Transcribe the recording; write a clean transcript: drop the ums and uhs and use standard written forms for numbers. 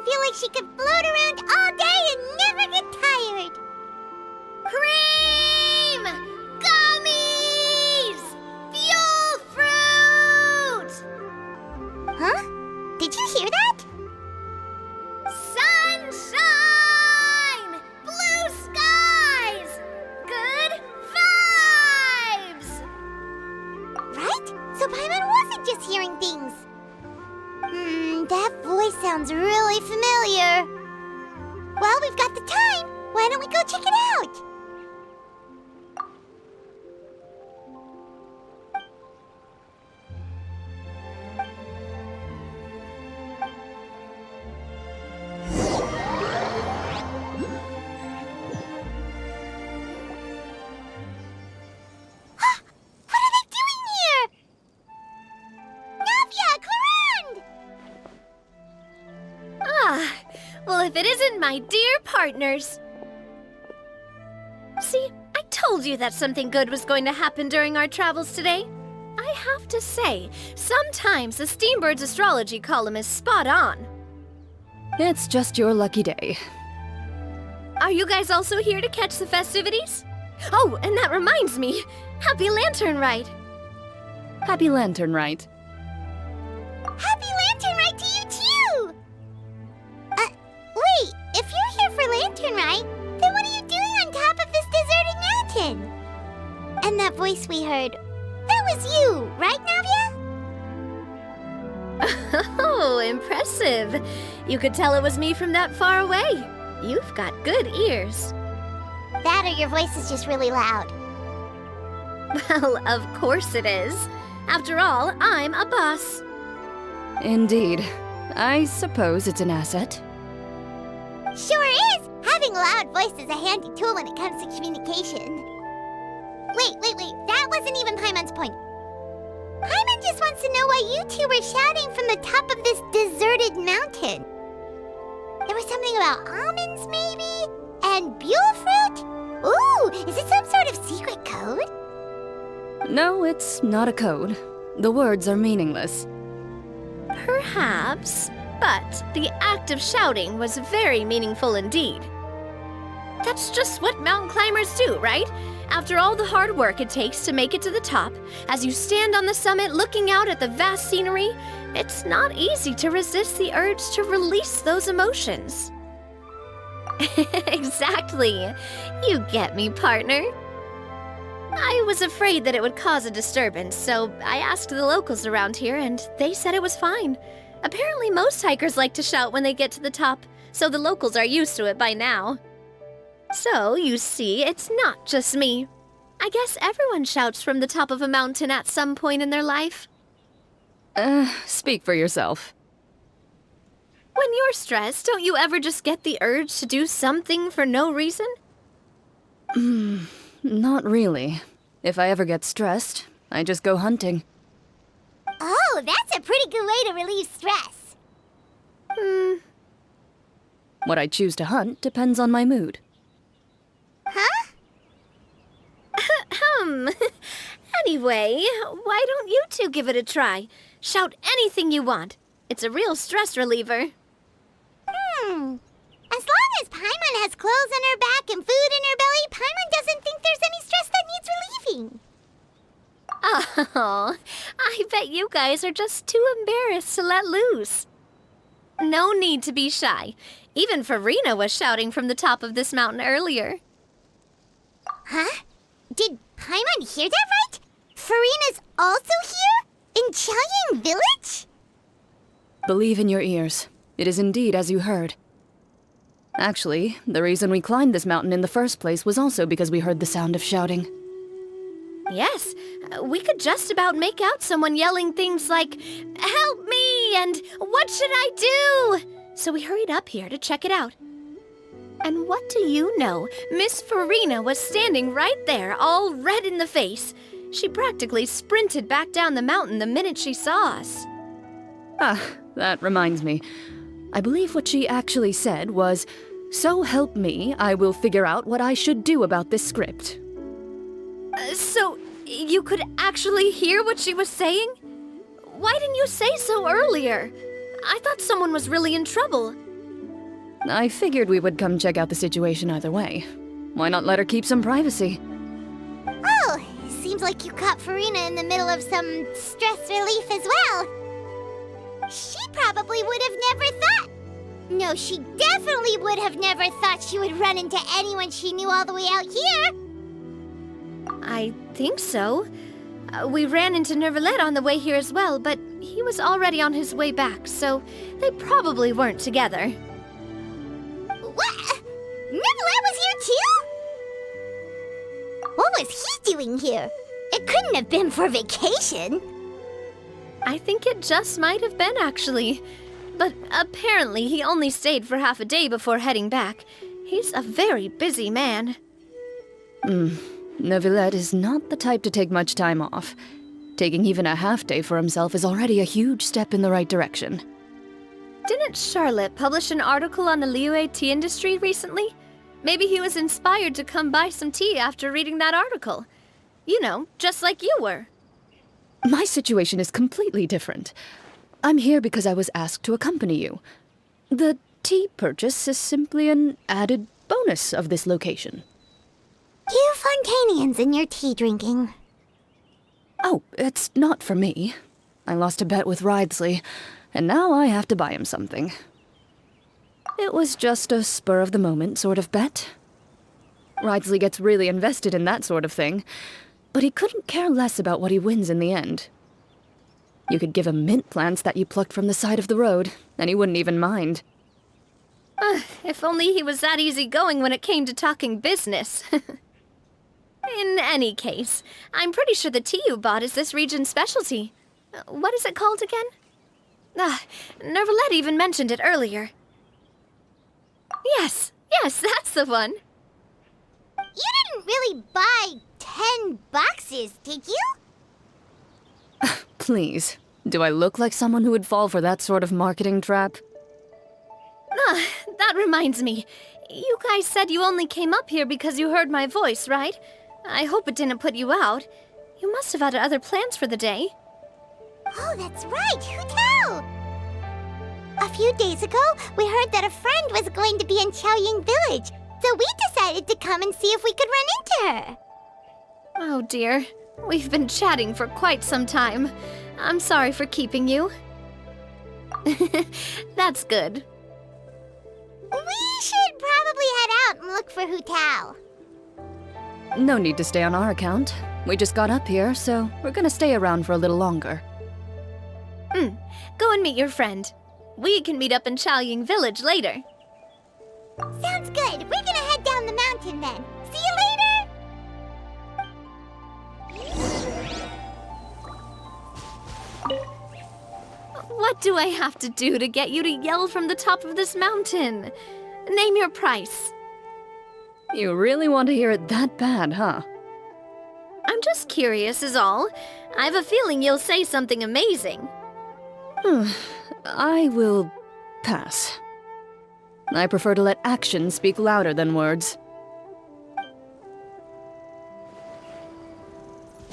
Paimon feel like she could float around all day and never get tired. Cream! Gummies! Fuel fruit! Huh? Did you hear that? Sunshine! Blue skies! Good vibes! Right? So Paimon wasn't just hearing things. That voice sounds really familiar. Well, we've got the time. Why don't we go check it out? What are they doing here? NAVIA CLORINDE! Ah, well, if it isn't my dear partners. See, I told you that something good was going to happen during our travels today. I have to say, sometimes the Steambird's astrology column is spot on. It's just your lucky day. Are you guys also here to catch the festivities? Oh, and that reminds me, happy Lantern Rite! Happy Lantern Rite. Happy Lantern Rite to you too! Wait, if you're here for Lantern Rite, then what are you doing on top of this deserted mountain? And that voice we heard, that was you, right, Navia? Oh, impressive. You could tell it was me from that far away. You've got good ears. That or your voice is just really loud. Well, of course it is. After all, I'm a boss. Indeed. I suppose it's an asset. Sure is! Having a loud voice is a handy tool when it comes to communication. Wait, that wasn't even Paimon's point. Paimon just wants to know why you two were shouting from the top of this deserted mountain. There was something about almonds, maybe? And buell fruit? Ooh, is it some sort of secret code? No, it's not a code. The words are meaningless. Perhaps, but the act of shouting was very meaningful indeed. That's just what mountain climbers do, right? After all the hard work it takes to make it to the top, as you stand on the summit looking out at the vast scenery, it's not easy to resist the urge to release those emotions. Exactly. You get me, partner. I was afraid that it would cause a disturbance, so I asked the locals around here and they said it was fine. Apparently most hikers like to shout when they get to the top, so the locals are used to it by now. So, you see, it's not just me. I guess everyone shouts from the top of a mountain at some point in their life. Speak for yourself. When you're stressed, don't you ever just get the urge to do something for no reason? Not really. If I ever get stressed, I just go hunting. Oh, that's a pretty good way to relieve stress. What I choose to hunt depends on my mood. Huh? Anyway, why don't you two give it a try? Shout anything you want. It's a real stress reliever. As long as Paimon has clothes on her back and food in her belly, Paimon doesn't think there's any stress that needs relieving. Oh, I bet you guys are just too embarrassed to let loose. No need to be shy. Even FURINA was shouting from the top of this mountain earlier. Huh? Did Paimon hear that right? FURINA's also here? In Qiaoying Village? Believe in your ears. It is indeed as you heard. Actually, the reason we climbed this mountain in the first place was also because we heard the sound of shouting. Yes, we could just about make out someone yelling things like, "Help me!" and "What should I do?" So we hurried up here to check it out. And what do you know? Miss FURINA was standing right there, all red in the face. She practically sprinted back down the mountain the minute she saw us. Ah, that reminds me. I believe what she actually said was, "So help me, I will figure out what I should do about this script." So, you could actually hear what she was saying? Why didn't you say so earlier? I thought someone was really in trouble. I figured we would come check out the situation either way. Why not let her keep some privacy? Oh, seems like you caught Furina in the middle of some stress relief as well. She probably would have never thought... No, she definitely would have never thought she would run into anyone she knew all the way out here. I think so. We ran into Neuvillette on the way here as well, but he was already on his way back, so they probably weren't together. What? Neuvillette was here too? What was he doing here? It couldn't have been for vacation. I think it just might have been, actually. But apparently he only stayed for half a day before heading back. He's a very busy man. Neuvillette is not the type to take much time off. Taking even a half day for himself is already a huge step in the right direction. Didn't Charlotte publish an article on the Liyue tea industry recently? Maybe he was inspired to come buy some tea after reading that article. You know, just like you were. My situation is completely different. I'm here because I was asked to accompany you. The tea purchase is simply an added bonus of this location. You Fontanians and your tea drinking. Oh, it's not for me. I lost a bet with Ridley, and now I have to buy him something. It was just a spur-of-the-moment sort of bet. Ridley gets really invested in that sort of thing, but he couldn't care less about what he wins in the end. You could give him mint plants that you plucked from the side of the road, and he wouldn't even mind. If only he was that easygoing when it came to talking business. In any case, I'm pretty sure the tea you bought is this region's specialty. What is it called again? Neuvillette even mentioned it earlier. Yes, that's the one. You didn't really buy 10 boxes, did you? Please, do I look like someone who would fall for that sort of marketing trap? That reminds me. You guys said you only came up here because you heard my voice, right? I hope it didn't put you out. You must have had other plans for the day. Oh, that's right. Who tell? A few days ago, we heard that a friend was going to be in Qiaoying Village, so we decided to come and see if we could run into her. Oh dear. We've been chatting for quite some time. I'm sorry for keeping you. That's good. We should probably head out and look for Hu Tao. No need to stay on our account. We just got up here, so we're gonna stay around for a little longer. Go and meet your friend. We can meet up in Qiaoying Village later. Sounds good. We're gonna head down the mountain then. See you later! What do I have to do to get you to yell from the top of this mountain? Name your price. You really want to hear it that bad, huh? I'm just curious is all. I have a feeling you'll say something amazing. I will pass. I prefer to let actions speak louder than words.